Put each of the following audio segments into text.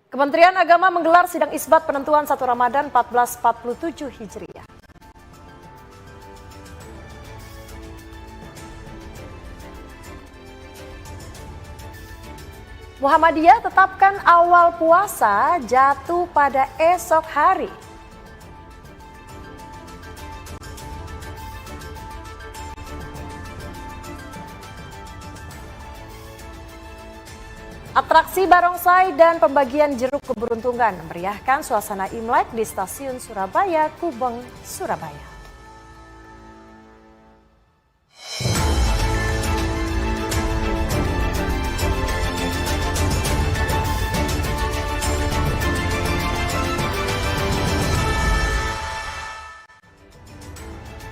Kementerian Agama menggelar sidang isbat penentuan 1 Ramadan 1447 Hijriah. Muhammadiyah tetapkan awal puasa jatuh pada esok hari. Atraksi barongsai dan pembagian jeruk keberuntungan memeriahkan suasana Imlek di Stasiun Surabaya, Gubeng, Surabaya.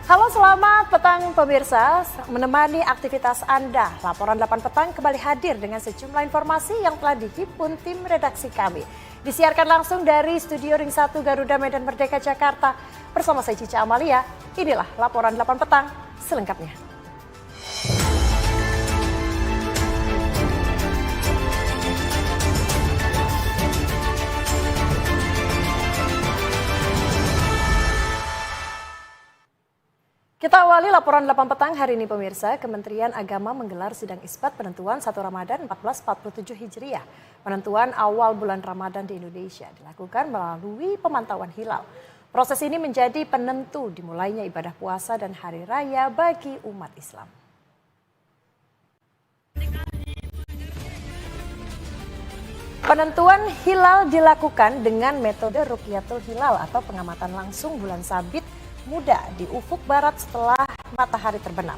Halo, selamat petang pemirsa. Menemani aktivitas Anda, Laporan 8 Petang kembali hadir dengan sejumlah informasi yang telah dihimpun tim redaksi kami. Disiarkan langsung dari Studio Ring 1 Garuda Medan Merdeka Jakarta. Bersama saya Cica Amalia, inilah Laporan 8 Petang selengkapnya. Kita awali Laporan 8 Petang hari ini pemirsa. Kementerian Agama menggelar sidang isbat penentuan 1 Ramadan 1447 Hijriah. Penentuan awal bulan Ramadan di Indonesia dilakukan melalui pemantauan hilal. Proses ini menjadi penentu dimulainya ibadah puasa dan hari raya bagi umat Islam. Penentuan hilal dilakukan dengan metode Rukyatul Hilal atau pengamatan langsung bulan sabit muda di ufuk barat setelah matahari terbenam.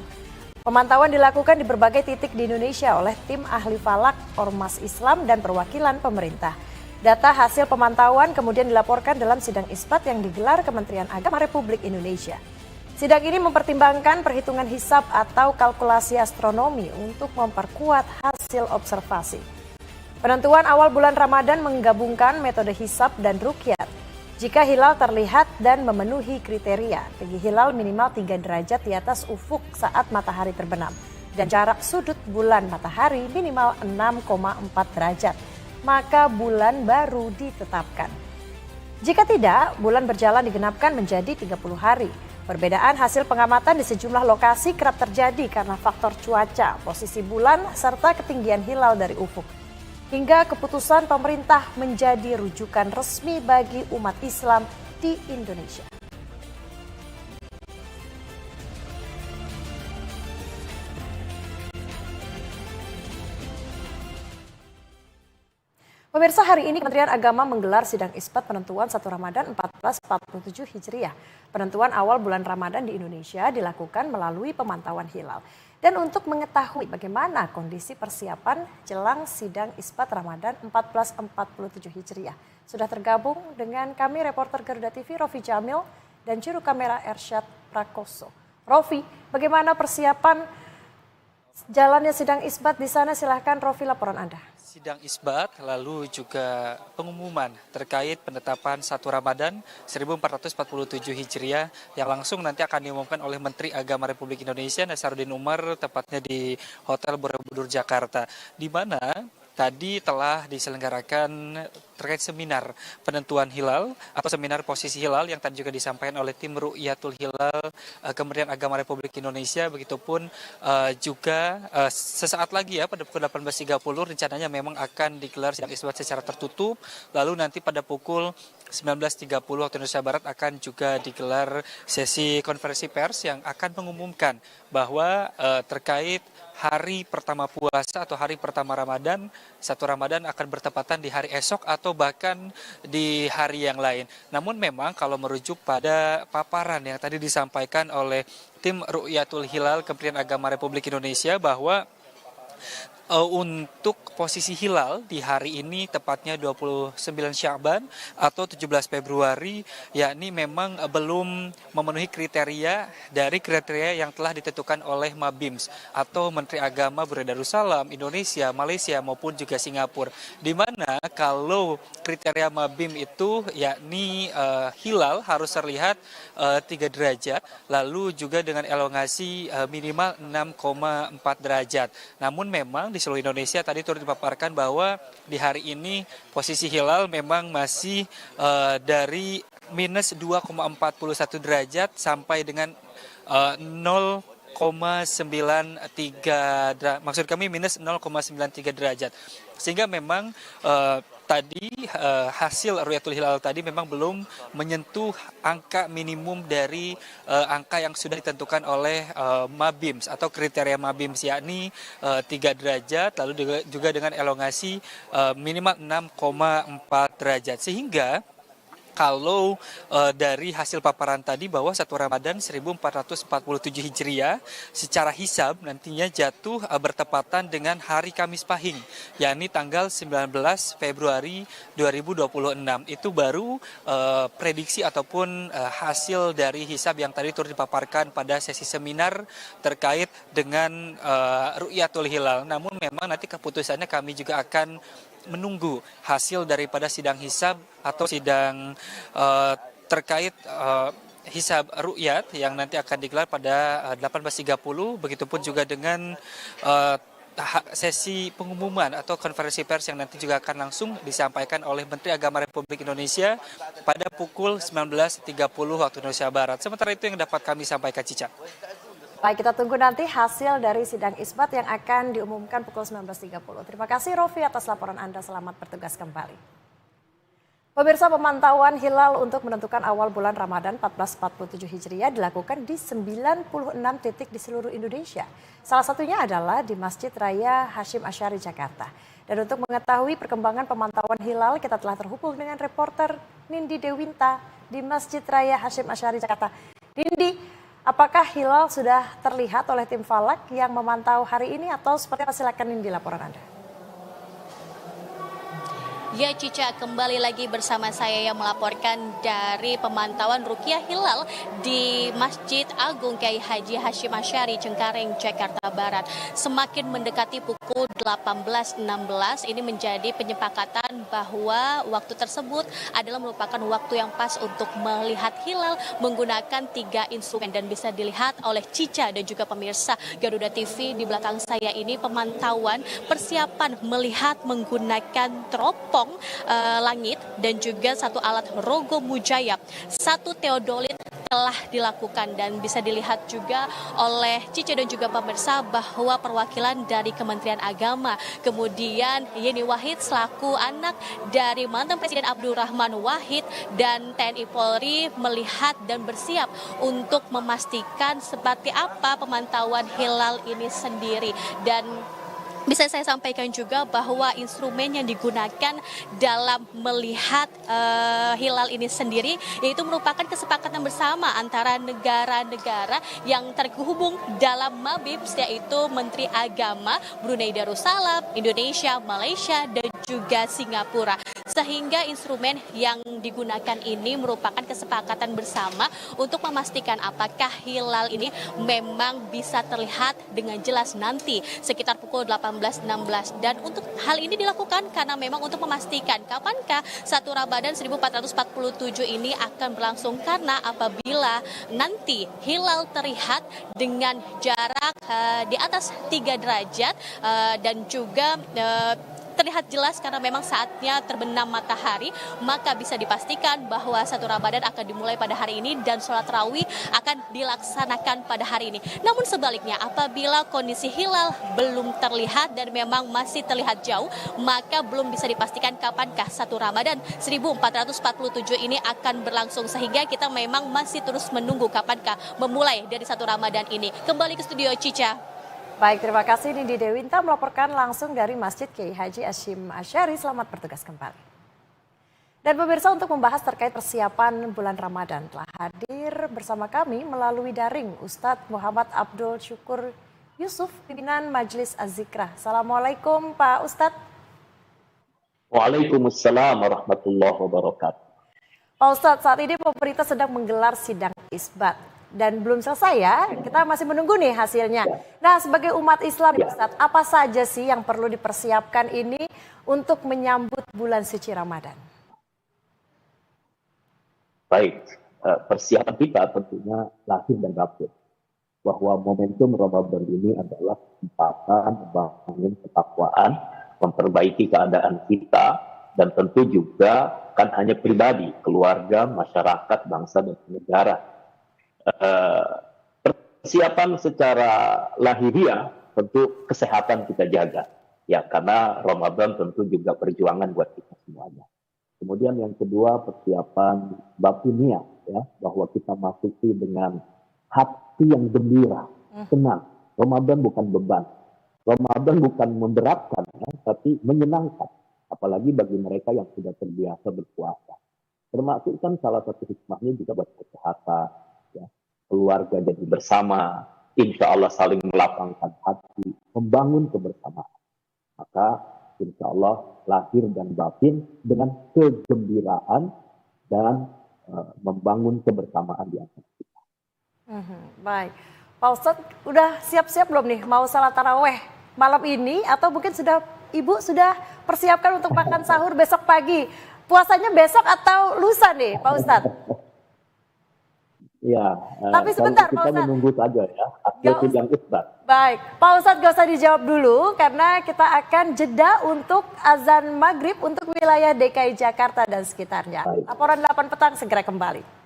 Pemantauan dilakukan di berbagai titik di Indonesia oleh tim ahli falak, ormas Islam, dan perwakilan pemerintah. Data hasil pemantauan kemudian dilaporkan dalam sidang isbat yang digelar Kementerian Agama Republik Indonesia. Sidang ini mempertimbangkan perhitungan hisab atau kalkulasi astronomi untuk memperkuat hasil observasi. Penentuan awal bulan Ramadan menggabungkan metode hisab dan rukyat. Jika hilal terlihat dan memenuhi kriteria, tinggi hilal minimal 3 derajat di atas ufuk saat matahari terbenam, dan jarak sudut bulan matahari minimal 6,4 derajat, maka bulan baru ditetapkan. Jika tidak, bulan berjalan digenapkan menjadi 30 hari. Perbedaan hasil pengamatan di sejumlah lokasi kerap terjadi karena faktor cuaca, posisi bulan, serta ketinggian hilal dari ufuk. Hingga keputusan pemerintah menjadi rujukan resmi bagi umat Islam di Indonesia. Pemirsa, hari ini Kementerian Agama menggelar sidang isbat penentuan 1 Ramadan 1447 Hijriah. Penentuan awal bulan Ramadan di Indonesia dilakukan melalui pemantauan hilal. Dan untuk mengetahui bagaimana kondisi persiapan jelang sidang isbat Ramadan 1447 Hijriah, sudah tergabung dengan kami reporter Garuda TV Rofi Jamil dan juru kamera Ersyad Prakoso. Rofi, bagaimana persiapan jalannya sidang isbat di sana? Silahkan Rofi, laporan Anda. Sidang isbat lalu juga pengumuman terkait penetapan 1 Ramadan 1447 Hijriah yang langsung nanti akan diumumkan oleh Menteri Agama Republik Indonesia Nasaruddin Umar, tepatnya di Hotel Borobudur Jakarta, di mana tadi telah diselenggarakan terkait seminar penentuan hilal atau seminar posisi hilal yang tadi juga disampaikan oleh tim Rukyatul Hilal Kementerian Agama Republik Indonesia. Begitupun juga sesaat lagi ya pada pukul 18.30 rencananya memang akan digelar sidang isbat secara tertutup. Lalu nanti pada pukul 19.30 waktu Indonesia Barat akan juga digelar sesi konferensi pers yang akan mengumumkan bahwa terkait hari pertama puasa atau hari pertama Ramadan, 1 Ramadan akan bertepatan di hari esok atau bahkan di hari yang lain. Namun memang kalau merujuk pada paparan yang tadi disampaikan oleh tim Rukyatul Hilal Kementerian Agama Republik Indonesia bahwa untuk posisi hilal di hari ini tepatnya 29 Sya'ban atau 17 Februari, yakni memang belum memenuhi kriteria dari kriteria yang telah ditentukan oleh Mabims atau Menteri Agama Brunei Darussalam, Indonesia, Malaysia maupun juga Singapura. Di mana kalau kriteria Mabim itu yakni hilal harus terlihat 3 derajat, lalu juga dengan elongasi minimal 6,4 derajat. Namun memang di di seluruh Indonesia tadi turut dipaparkan bahwa di hari ini posisi hilal memang masih dari minus 2,41 derajat sampai dengan 0,93 maksud kami minus 0,93 derajat. Sehingga memang tadi hasil Ru'yatul Hilal tadi memang belum menyentuh angka minimum dari angka yang sudah ditentukan oleh Mabims atau kriteria Mabims, yakni 3 derajat, lalu juga dengan elongasi minimal 6,4 derajat. Sehingga kalau dari hasil paparan tadi bahwa 1 Ramadan 1447 Hijriah secara hisab nantinya jatuh bertepatan dengan hari Kamis Pahing, yakni tanggal 19 Februari 2026. Itu baru prediksi ataupun hasil dari hisab yang tadi turut dipaparkan pada sesi seminar terkait dengan Ru'yatul Hilal. Namun memang nanti keputusannya kami juga akan menunggu hasil daripada sidang hisab atau sidang terkait hisab ru'yat yang nanti akan digelar pada 18.30, begitupun juga dengan sesi pengumuman atau konferensi pers yang nanti juga akan langsung disampaikan oleh Menteri Agama Republik Indonesia pada pukul 19.30 waktu Indonesia Barat. Sementara itu yang dapat kami sampaikan, Cica. Baik, kita tunggu nanti hasil dari sidang isbat yang akan diumumkan pukul 19.30. Terima kasih Rofi atas laporan Anda, selamat bertugas kembali. Pemirsa, pemantauan hilal untuk menentukan awal bulan Ramadan 1447 Hijriah dilakukan di 96 titik di seluruh Indonesia. Salah satunya adalah di Masjid Raya Hasyim Asy'ari Jakarta. Dan untuk mengetahui perkembangan pemantauan hilal, kita telah terhubung dengan reporter Nindi Dewinta di Masjid Raya Hasyim Asy'ari Jakarta. Nindi, apakah hilal sudah terlihat oleh tim Falak yang memantau hari ini atau seperti apa? Silakan Nindi laporan Anda. Ya Cica, kembali lagi bersama saya yang melaporkan dari pemantauan Ruqyah Hilal di Masjid Agung Kiai Haji Hasyim Asy'ari Cengkareng, Jakarta Barat. Semakin mendekati pukul 18.16 ini menjadi penyepakatan bahwa waktu tersebut adalah merupakan waktu yang pas untuk melihat hilal menggunakan 3 instrumen, dan bisa dilihat oleh Cica dan juga pemirsa Garuda TV di belakang saya ini pemantauan persiapan melihat menggunakan teropong langit dan juga 1 alat rogo mujayab, 1 teodolit telah dilakukan, dan bisa dilihat juga oleh Cica dan juga pemirsa bahwa perwakilan dari Kementerian Agama, kemudian Yeni Wahid selaku anak dari mantan Presiden Abdurrahman Wahid dan TNI Polri melihat dan bersiap untuk memastikan seperti apa pemantauan hilal ini sendiri. Dan bisa saya sampaikan juga bahwa instrumen yang digunakan dalam melihat hilal ini sendiri yaitu merupakan kesepakatan bersama antara negara-negara yang terhubung dalam Mabims, yaitu Menteri Agama Brunei Darussalam, Indonesia, Malaysia, dan juga Singapura. Sehingga instrumen yang digunakan ini merupakan kesepakatan bersama untuk memastikan apakah hilal ini memang bisa terlihat dengan jelas nanti sekitar pukul 18.16. Dan untuk hal ini dilakukan karena memang untuk memastikan kapankah 1 Ramadan 1447 ini akan berlangsung, karena apabila nanti hilal terlihat dengan jarak di atas 3 derajat dan juga terlihat jelas karena memang saatnya terbenam matahari, maka bisa dipastikan bahwa 1 Ramadan akan dimulai pada hari ini dan sholat tarawih akan dilaksanakan pada hari ini. Namun sebaliknya, apabila kondisi hilal belum terlihat dan memang masih terlihat jauh, maka belum bisa dipastikan kapankah 1 Ramadan 1447 ini akan berlangsung, sehingga kita memang masih terus menunggu kapankah memulai dari 1 Ramadan ini. Kembali ke studio Cica. Baik, terima kasih Nindi Dewinta melaporkan langsung dari Masjid Kiai Haji Hasyim Asy'ari. Selamat bertugas kembali. Dan pemirsa, untuk membahas terkait persiapan bulan Ramadan telah hadir bersama kami melalui daring Ustadz Muhammad Abdul Syukur Yusuf, pimpinan Majelis Az-Zikrah. Assalamualaikum Pak Ustadz. Waalaikumsalam warahmatullahi wabarakatuh. Pak Ustadz, saat ini pemerintah sedang menggelar sidang isbat. Dan belum selesai ya, kita masih menunggu nih hasilnya. Nah, sebagai umat Islam, Ustadz, apa saja sih yang perlu dipersiapkan ini untuk menyambut bulan suci Ramadan? Baik, persiapan kita tentunya lahir dan batin. bahwa momentum Ramadan ini adalah kesempatan membangun ketakwaan, memperbaiki keadaan kita, dan tentu juga kan hanya pribadi, keluarga, masyarakat, bangsa, dan negara. Persiapan secara lahiriah tentu kesehatan kita jaga, ya, karena Ramadan tentu juga perjuangan buat kita semuanya. Kemudian yang kedua, persiapan batiniah, ya, bahwa kita masuki dengan hati yang gembira, senang. Ramadan bukan beban, Ramadan bukan memberatkan, ya, tapi menyenangkan, apalagi bagi mereka yang sudah terbiasa berpuasa. Termasuk kan salah satu hikmahnya juga buat kesehatan, ya, keluarga jadi bersama, insya Allah saling melapangkan hati, membangun kebersamaan. Maka insya Allah lahir dan batin dengan kegembiraan dan membangun kebersamaan di antara kita. Baik, Pak Ustadz udah siap-siap belum nih mau salat taraweh malam ini, atau mungkin Ibu sudah persiapkan untuk makan sahur besok pagi? Puasanya besok atau lusa nih Pak Ustadz? Ya, tapi sebentar kita Pak Ustadz, menunggu saja ya, hasil yang isbat. Baik, Pak Ustadz gak usah dijawab dulu karena kita akan jeda untuk azan maghrib untuk wilayah DKI Jakarta dan sekitarnya. Baik. Laporan 8 petang segera kembali.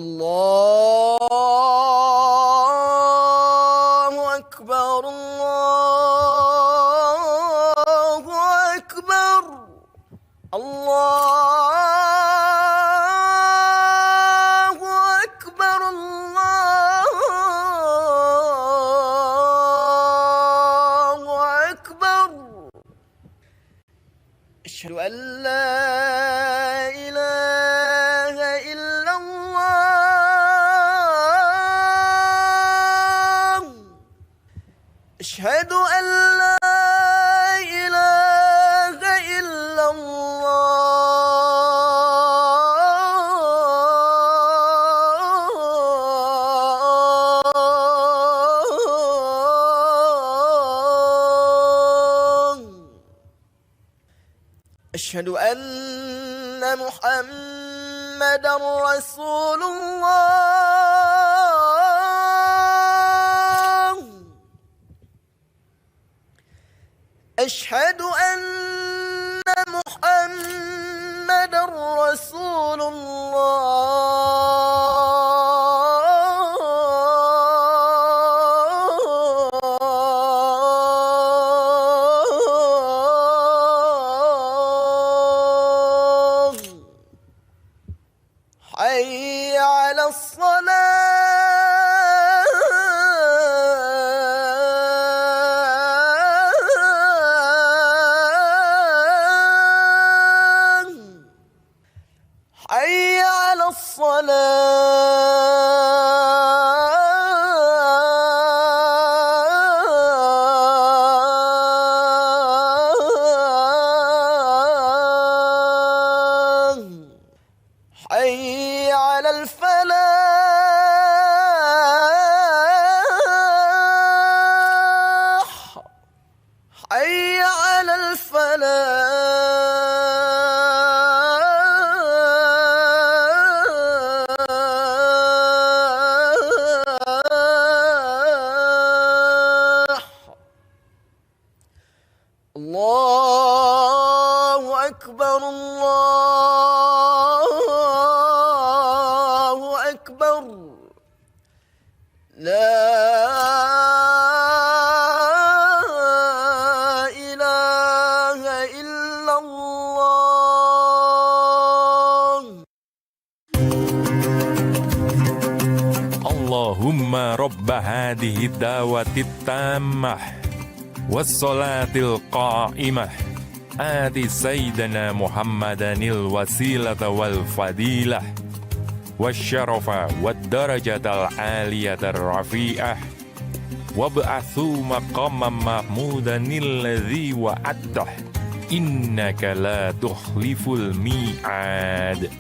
Allahu Akbar, Allahu Akbar, Allahu Akbar, Allahu Akbar. Asyhadu an la أشهد أن لا إله إلا الله أشهد أن محمدا رسول الله أشهد أن محمدا رسول الله حي على حي على الفلاح حي على الفلاح الله أكبر الله أكبر لا إله إلا الله اللهم رب هذه الدعوة التامة والصلاة القائمة آت سيدنا محمدا الوسيلة والفضيلة والشرف والدرجة العالية الرفيعة وابعثوا مقاما محمودا الذي وعدته إنك لا تخلف الميعاد.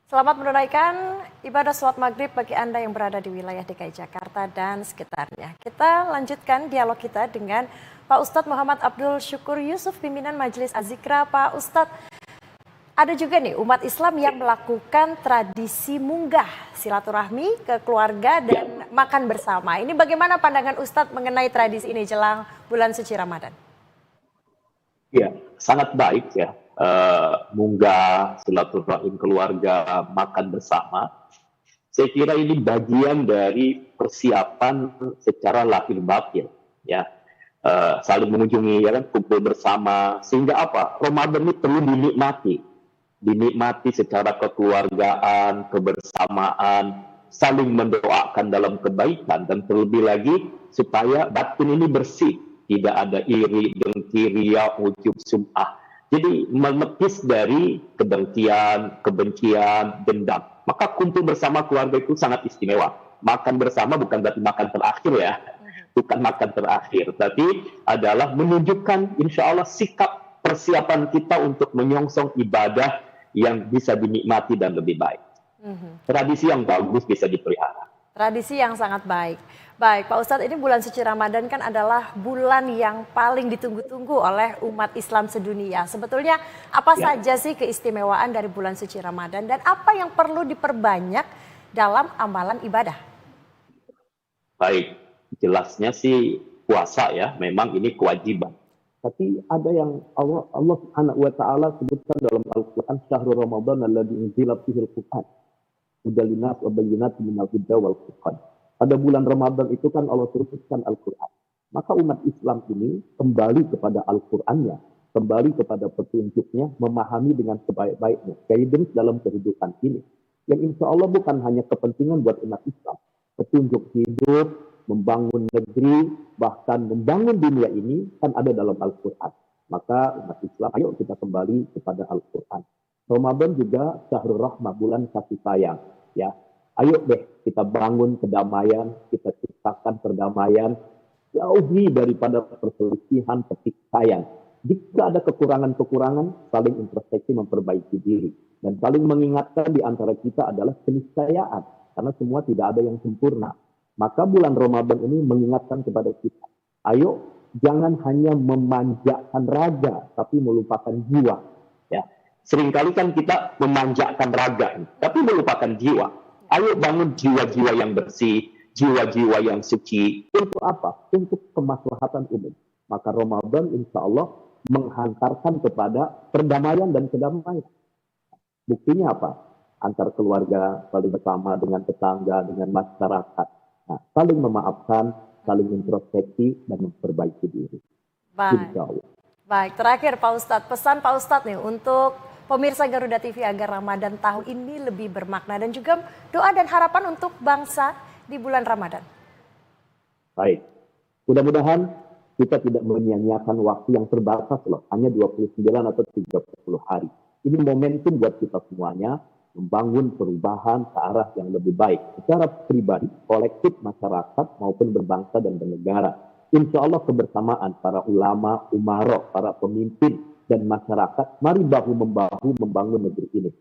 Selamat menunaikan ibadah sholat maghrib bagi Anda yang berada di wilayah DKI Jakarta dan sekitarnya. Kita lanjutkan dialog kita dengan Pak Ustadz Muhammad Abdul Syukur Yusuf, pimpinan Majelis Az-Zikra. Pak Ustadz, ada juga nih umat Islam yang melakukan tradisi munggah silaturahmi ke keluarga dan makan bersama. Ini bagaimana pandangan Ustadz mengenai tradisi ini jelang bulan suci Ramadan? Ya, sangat baik ya. Munggah, silaturahim keluarga, makan bersama. Saya kira ini bagian dari persiapan secara lahir batin, ya. Saling mengunjungi, ya kan, kumpul bersama, sehingga apa? Ramadan ini perlu dinikmati secara kekeluargaan, kebersamaan, saling mendoakan dalam kebaikan, dan terlebih lagi supaya batin ini bersih, tidak ada iri, dengki, riya, ujub, sum'ah. Jadi menepis dari kedengkian, kebencian, dendam. Maka kumpul bersama keluarga itu sangat istimewa. Makan bersama bukan berarti makan terakhir ya. Bukan makan terakhir. Tapi adalah menunjukkan insya Allah sikap persiapan kita untuk menyongsong ibadah yang bisa dinikmati dan lebih baik. Tradisi yang bagus bisa dipelihara. Tradisi yang sangat baik. Baik, Pak Ustadz, ini bulan suci Ramadan kan adalah bulan yang paling ditunggu-tunggu oleh umat Islam sedunia. Sebetulnya apa saja sih keistimewaan dari bulan suci Ramadan dan apa yang perlu diperbanyak dalam amalan ibadah? Baik, jelasnya sih puasa ya, memang ini kewajiban. Tapi ada yang Allah Subhanahu wa taala sebutkan dalam Al-Qur'an, syahrul Ramadan alladzi unzila fihil Qur'an. Hudal linnas wa bayyinatin minal huda wal furqan. Pada bulan Ramadan itu kan Allah turunkan Al-Quran. Maka umat Islam ini kembali kepada Al-Qurannya, kembali kepada petunjuknya, memahami dengan sebaik-baiknya. Guidance dalam kehidupan ini. Yang insya Allah bukan hanya kepentingan buat umat Islam. Petunjuk hidup, membangun negeri, bahkan membangun dunia ini kan ada dalam Al-Quran. Maka umat Islam, ayo kita kembali kepada Al-Quran. Ramadan juga syahrul rahmah, bulan kasih sayang. Ya. Ayo deh kita bangun kedamaian, kita ciptakan perdamaian, jauhi daripada perselisihan, pertikaian. Jika ada kekurangan-kekurangan, saling introspeksi, memperbaiki diri. Dan saling mengingatkan di antara kita adalah keniscayaan, karena semua tidak ada yang sempurna. Maka bulan Ramadan ini mengingatkan kepada kita, ayo jangan hanya memanjakan raga, tapi melupakan jiwa. Ya. Seringkali kan kita memanjakan raga, tapi melupakan jiwa. Ayo bangun jiwa-jiwa yang bersih, jiwa-jiwa yang suci. Untuk apa? Untuk kemaslahatan umum. Maka Ramadan insya Allah menghantarkan kepada perdamaian dan kedamaian. Buktinya apa? Antar keluarga, saling bersama dengan tetangga, dengan masyarakat. Nah, saling memaafkan, saling introspeksi, dan memperbaiki diri. Baik. Insya Allah. Baik, terakhir Pak Ustadz, pesan Pak Ustadz nih untuk pemirsa Garuda TV agar Ramadan tahun ini lebih bermakna dan juga doa dan harapan untuk bangsa di bulan Ramadan. Baik, mudah-mudahan kita tidak menyia-nyiakan waktu yang terbatas loh, hanya 29 atau 30 hari. Ini momentum buat kita semuanya membangun perubahan ke arah yang lebih baik secara pribadi, kolektif, masyarakat maupun berbangsa dan bernegara. Insya Allah kebersamaan para ulama, umarok, para pemimpin dan masyarakat, mari bahu-membahu membangun negeri ini.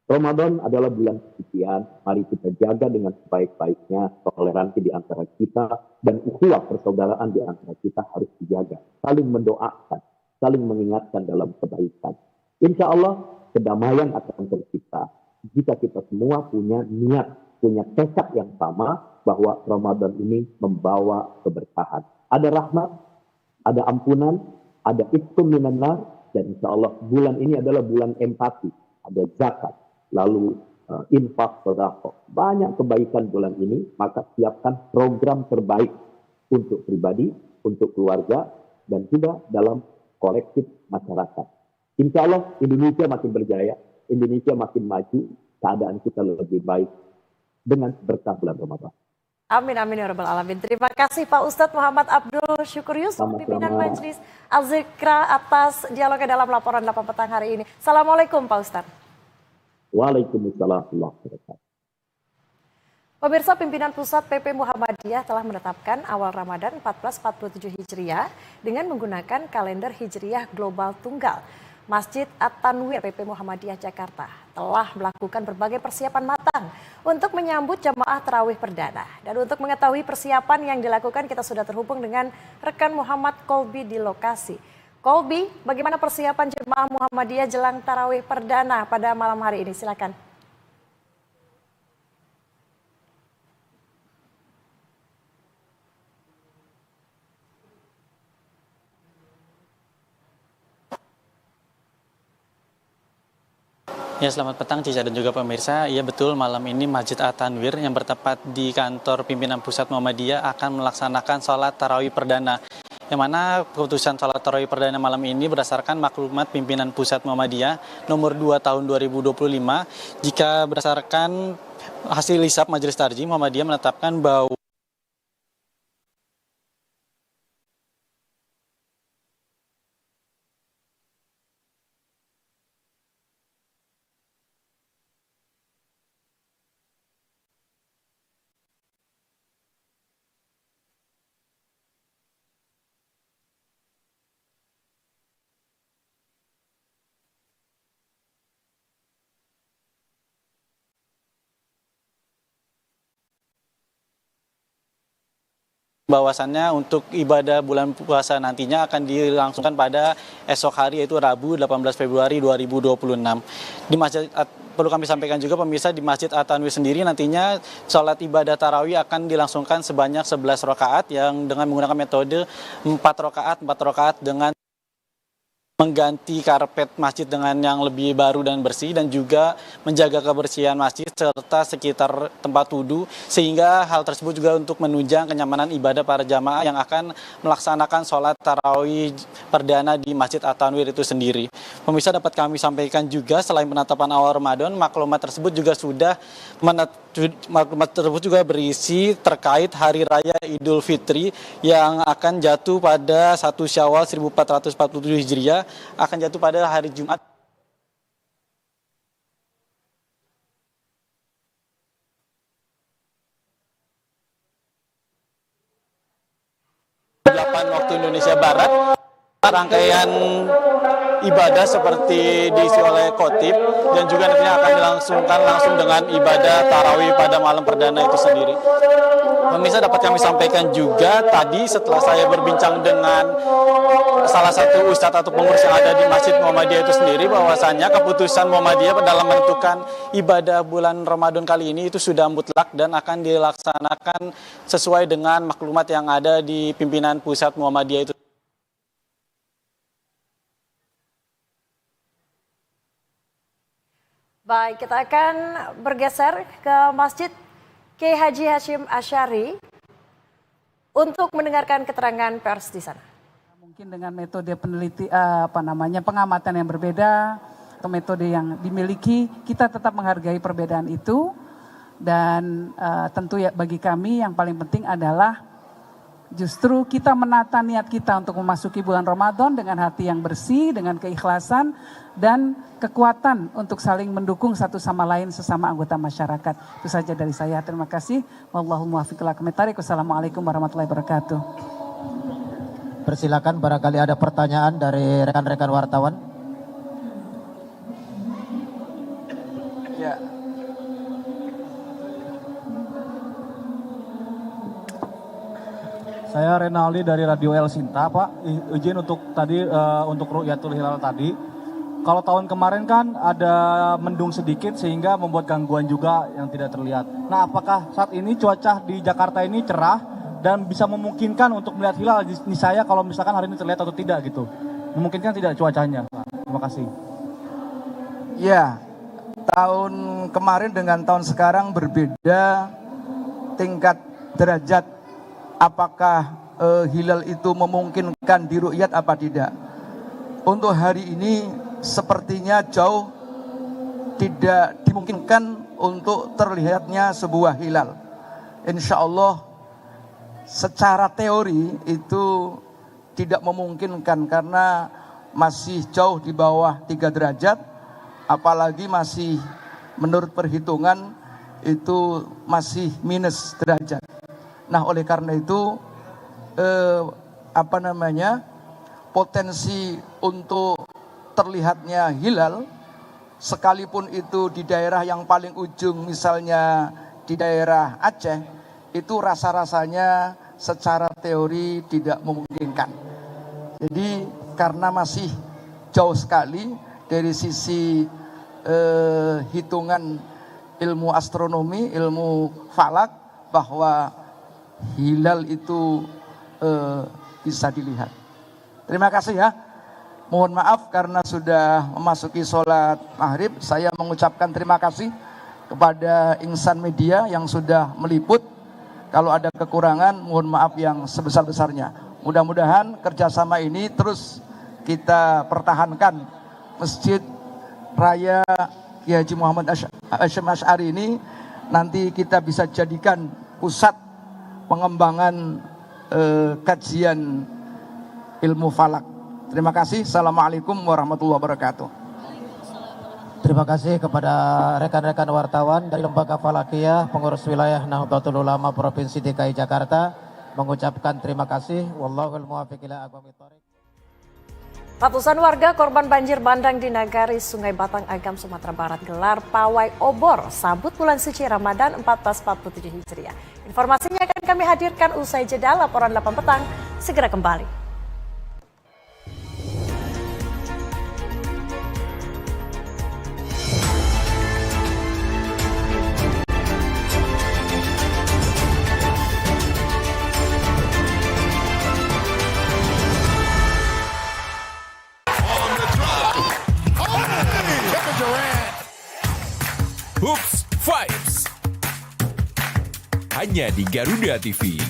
Ramadan adalah bulan kesucian, mari kita jaga dengan sebaik-baiknya, toleransi di antara kita, dan ukhuwah persaudaraan di antara kita harus dijaga. Saling mendoakan, saling mengingatkan dalam kebaikan. Insya Allah, kedamaian akan tercipta. Jika kita semua punya niat, punya tekad yang sama, bahwa Ramadan ini membawa keberkahan. Ada rahmat, ada ampunan, ada itqum minan nar, dan insya Allah bulan ini adalah bulan empati, ada zakat, lalu infak, sedekah, banyak kebaikan bulan ini. Maka siapkan program terbaik untuk pribadi, untuk keluarga, dan juga dalam kolektif masyarakat. Insya Allah Indonesia makin berjaya, Indonesia makin maju, keadaan kita lebih baik dengan berkah bulan Ramadan. Amin, amin ya rabbal alamin. Terima kasih Pak Ustadz Muhammad Abdul Syukur Yusuf, pimpinan Majelis Az-Zikra atas dialognya dalam laporan 8 petang hari ini. Assalamualaikum Pak Ustadz. Waalaikumsalam warahmatullahi wabarakatuh. Pemirsa, pimpinan pusat PP Muhammadiyah telah menetapkan awal Ramadan 1447 Hijriah dengan menggunakan kalender Hijriah Global Tunggal. Masjid At-Tanwir PP Muhammadiyah Jakarta telah melakukan berbagai persiapan matang untuk menyambut jamaah tarawih perdana. Dan untuk mengetahui persiapan yang dilakukan, kita sudah terhubung dengan rekan Muhammad Kolbi di lokasi. Kolbi, bagaimana persiapan jemaah Muhammadiyah jelang tarawih perdana pada malam hari ini? Silakan. Ya, selamat petang Cica dan juga pemirsa. Ya betul, malam ini Masjid At-Tanwir yang bertempat di kantor pimpinan pusat Muhammadiyah akan melaksanakan sholat tarawih perdana. Yang mana keputusan sholat tarawih perdana malam ini berdasarkan maklumat pimpinan pusat Muhammadiyah nomor 2 tahun 2025. Jika berdasarkan hasil hisab Majelis Tarjih, Muhammadiyah menetapkan bahwa bahwasannya untuk ibadah bulan puasa nantinya akan dilangsungkan pada esok hari, yaitu Rabu 18 Februari 2026. Di Masjid perlu kami sampaikan juga pemirsa, di Masjid At-Tanwir sendiri nantinya sholat ibadah tarawih akan dilangsungkan sebanyak 11 rakaat yang dengan menggunakan metode 4 rakaat dengan mengganti karpet masjid dengan yang lebih baru dan bersih, dan juga menjaga kebersihan masjid serta sekitar tempat wudhu, sehingga hal tersebut juga untuk menunjang kenyamanan ibadah para jamaah yang akan melaksanakan sholat tarawih perdana di Masjid At-Tanwir itu sendiri. Pemirsa, dapat kami sampaikan juga selain penetapan awal Ramadan, maklumat tersebut juga berisi terkait Hari Raya Idul Fitri yang akan jatuh pada 1 Syawal 1447 Hijriah, akan jatuh pada hari Jumat 8 waktu Indonesia Barat. Rangkaian ibadah seperti diisi oleh khotib dan juga nantinya akan dilangsungkan langsung dengan ibadah tarawih pada malam perdana itu sendiri. Pemirsa, dapat kami sampaikan juga tadi setelah saya berbincang dengan salah satu ustadz atau pengurus yang ada di Masjid Muhammadiyah itu sendiri, bahwasannya keputusan Muhammadiyah dalam menentukan ibadah bulan Ramadan kali ini itu sudah mutlak dan akan dilaksanakan sesuai dengan maklumat yang ada di pimpinan pusat Muhammadiyah itu. Baik, kita akan bergeser ke Masjid Kiai Haji Hashim Asy'ari untuk mendengarkan keterangan pers di sana. Mungkin dengan metode pengamatan yang berbeda atau metode yang dimiliki, kita tetap menghargai perbedaan itu, dan tentu ya bagi kami yang paling penting adalah justru kita menata niat kita untuk memasuki bulan Ramadan dengan hati yang bersih, dengan keikhlasan dan kekuatan untuk saling mendukung satu sama lain sesama anggota masyarakat. Itu saja dari saya. Terima kasih. Wallahul muwaffiq ila aqwamit thoriq. Wassalamualaikum warahmatullahi wabarakatuh. Persilakan, barangkali ada pertanyaan dari rekan-rekan wartawan. Ya. Saya Renaldi dari Radio El Sinta, Pak. Izin untuk tadi untuk Ru'yatul Hilal tadi. Kalau tahun kemarin kan ada mendung sedikit sehingga membuat gangguan juga yang tidak terlihat. Nah, apakah saat ini cuaca di Jakarta ini cerah dan bisa memungkinkan untuk melihat hilal di saya kalau misalkan hari ini terlihat atau tidak gitu? Memungkinkan tidak cuacanya, Pak? Terima kasih. Ya, tahun kemarin dengan tahun sekarang berbeda tingkat derajat. Apakah hilal itu memungkinkan diru'yat apa tidak? Untuk hari ini sepertinya jauh tidak dimungkinkan untuk terlihatnya sebuah hilal. Insya Allah secara teori itu tidak memungkinkan karena masih jauh di bawah 3 derajat, apalagi masih menurut perhitungan itu masih minus derajat. Nah, oleh karena itu potensi untuk terlihatnya hilal sekalipun itu di daerah yang paling ujung, misalnya di daerah Aceh, itu rasa-rasanya secara teori tidak memungkinkan. Jadi karena masih jauh sekali dari sisi hitungan ilmu astronomi, ilmu falak, bahwa hilal itu bisa dilihat. Terima kasih ya. Mohon maaf karena sudah memasuki sholat maghrib. Saya mengucapkan terima kasih kepada insan media yang sudah meliput. Kalau ada kekurangan, mohon maaf yang sebesar-besarnya. Mudah-mudahan kerjasama ini terus kita pertahankan. Masjid Raya Kiai Haji Muhammad Hasyim Asy'ari ini nanti kita bisa jadikan pusat pengembangan kajian ilmu falak. Terima kasih. Assalamualaikum warahmatullahi wabarakatuh. Terima kasih kepada rekan-rekan wartawan dari Lembaga Falakiyah, pengurus wilayah Nahdlatul Ulama Provinsi DKI Jakarta mengucapkan terima kasih. Wallahul muwaffiq ila aqwamit thoriq. Ratusan warga korban banjir bandang di Nagari Sungai Batang Agam, Sumatera Barat gelar pawai obor sambut bulan suci Ramadan 1447 Hijriah. Informasinya akan kami hadirkan usai jeda. Laporan 8 petang segera kembali. Hoops Vibes hanya di Garuda TV.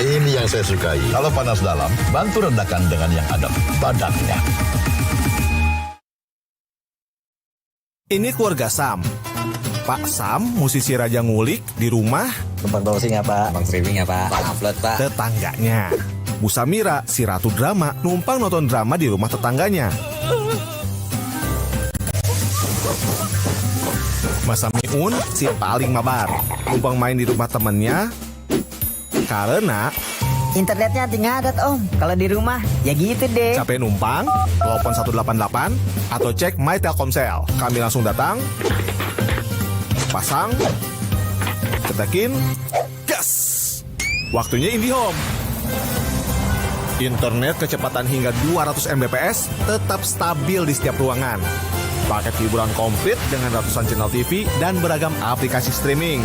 Ini yang saya sukai. Kalau panas dalam, bantu redakan dengan yang ada badannya. Ini keluarga Sam. Pak Sam, musisi Raja Ngulik di rumah. Tempat browsing ya Pak, tempat streaming ya Pak, upload Pak. Tetangganya. Bu Samira, si ratu drama, numpang nonton drama di rumah tetangganya. Mas Samiun, si paling mabar, numpang main di rumah temennya. Karena internetnya ngadat om, kalau di rumah ya gitu deh. capek numpang, telepon 188 atau cek My Telkomsel. Kami langsung datang, pasang, ketekin, gas. Waktunya IndiHome. Internet kecepatan hingga 200 Mbps tetap stabil di setiap ruangan. Paket hiburan komplit dengan ratusan channel TV dan beragam aplikasi streaming.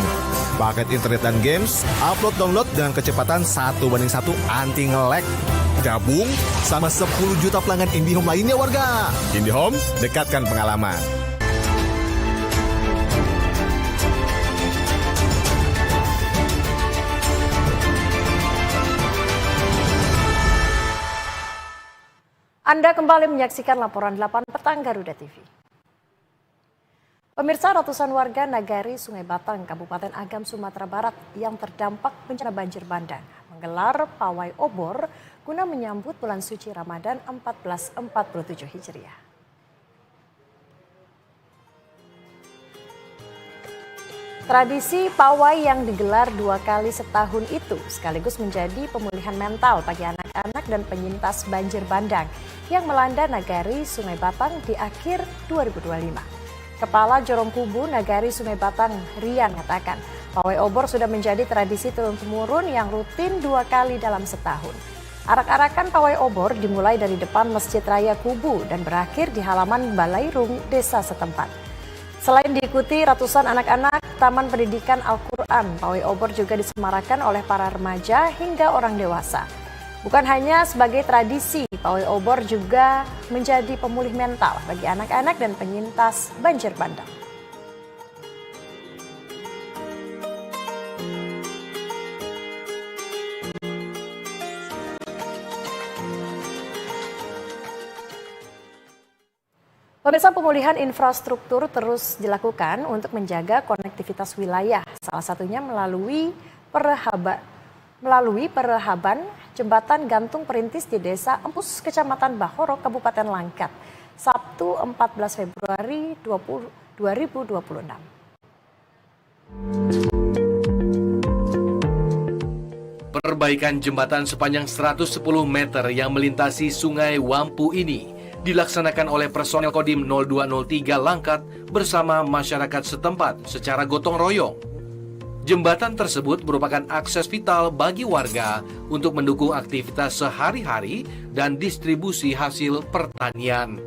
Paket internet dan games, upload download dengan kecepatan 1:1 anti nge-lag. Gabung sama 10 juta pelanggan IndiHome lainnya warga. IndiHome, dekatkan pengalaman. Anda kembali menyaksikan laporan 8 petang Garuda TV. Pemirsa, ratusan warga Nagari Sungai Batang, Kabupaten Agam, Sumatera Barat yang terdampak bencana banjir bandang menggelar pawai obor guna menyambut bulan suci Ramadan 1447 Hijriah. Tradisi pawai yang digelar 2 kali setahun itu sekaligus menjadi pemulihan mental bagi anak-anak dan penyintas banjir bandang yang melanda Nagari Sungai Batang di akhir 2025. Kepala Jorong Kubu Nagari Sungai Batang, Rian, mengatakan pawai obor sudah menjadi tradisi turun-temurun yang rutin 2 kali dalam setahun. Arak-arakan pawai obor dimulai dari depan Masjid Raya Kubu dan berakhir di halaman Balairung desa setempat. Selain diikuti ratusan anak-anak Taman Pendidikan Al-Quran, pawai obor juga disemarakan oleh para remaja hingga orang dewasa. Bukan hanya sebagai tradisi, pawai obor juga menjadi pemulih mental bagi anak-anak dan penyintas banjir bandang. Pemirsa, pemulihan infrastruktur terus dilakukan untuk menjaga konektivitas wilayah, salah satunya melalui perehaban jembatan gantung perintis di Desa Empus, Kecamatan Bahoro, Kabupaten Langkat, Sabtu 14 Februari 2026. 'Persiapan Perbaikan jembatan sepanjang 110 meter yang melintasi Sungai Wampu ini dilaksanakan oleh personel Kodim 0203 Langkat bersama masyarakat setempat secara gotong royong. Jembatan tersebut merupakan akses vital bagi warga untuk mendukung aktivitas sehari-hari dan distribusi hasil pertanian.